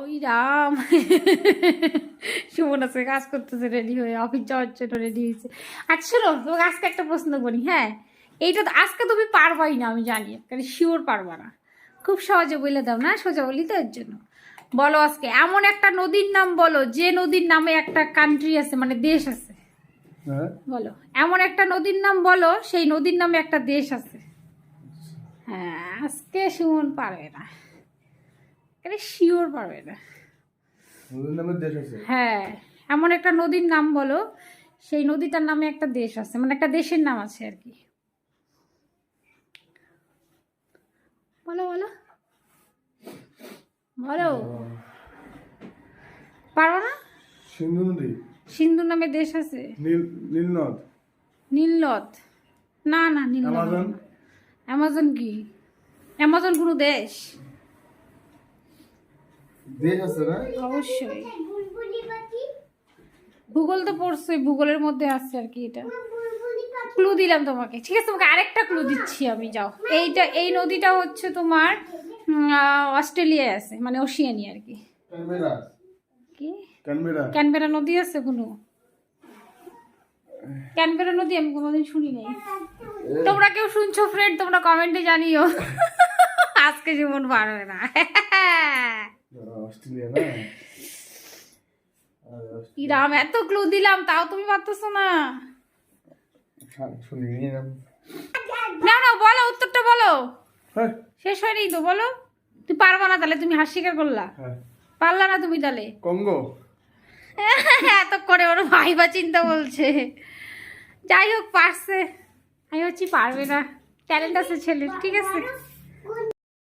ওই রাম সুমন আছে কাজ করতেছে রেডি হয়ে অফিস যাওয়ার জন্য রেডি হয়েছে। আচ্ছা শোনো, তোমাকে আজকে একটা প্রশ্ন করি। হ্যাঁ, এইটা তো আজকে তুমি পারবাই না আমি জানি, কারণ শিওর পারবা না। খুব সহজে বলে দাও না, সোজা বলি তো এর জন্য। বলো আজকে এমন একটা নদীর নাম বলো যে নদীর নামে একটা কান্ট্রি আছে, মানে দেশ আছে। বলো এমন একটা নদীর নাম বলো সেই নদীর নামে একটা দেশ আছে। হ্যাঁ, আজকে সুমন পারবে না, শিওর পারবে না। নদীর নামে দেশ আছে? হ্যাঁ, এমন একটা নদীর নাম বলো সেই নদীটার নামে একটা দেশ আছে, মানে একটা দেশের নাম আছে আর কি। বলো বলো বলো। পারো না? সিন্ধু নদী। সিন্ধু নামে দেশ আছে? নীলনদ। নীলনদ? না না, নীলনদ। অ্যামাজন। অ্যামাজন কি? অ্যামাজন কোনো দেশ? দেশ আছে না? অবশ্যই। ভূগোল তো পড়ছোই, ভূগোলের মধ্যে আছে আর কি। এটা ক্লু দিলাম তোমাকে, ঠিক আছে? তোমাকে আরেকটা ক্লু দিচ্ছি আমি, যাও। এই নদীটা হচ্ছে তোমার অস্ট্রেলিয়ায় আছে, মানে ওশিয়ানি আর কি। ক্যানবেরা। কি ক্যানবেরা? ক্যানবেরা নদী আছে কোনো? ক্যানবেরা নদী আমি কোনোদিন শুনি নাই। তোমরা কেউ শুনছো ফ্রেন্ড? তোমরা কমেন্টে জানিও। আজকে জীবন পারবে না। অস্ট্রেলিয়া না? ইরাম, এত ক্লু দিলাম তাও তুমি পারতেছো না। শুনিনি না। না না, বলো উত্তরটা বলো। হ্যাঁ। শেষ হয়নি তো, বলো। তুমি পারবা না তাহলে? তুমি হার স্বীকার করলা? হ্যাঁ। পারলা না তুমি তাহলে? কঙ্গো। এত করে ওর ভাইবা চিন্তা বলছে। যাই হোক, পারছে। আমি হচ্ছি পারবে না, ট্যালেন্ট আছে ছেলের, ঠিক আছে।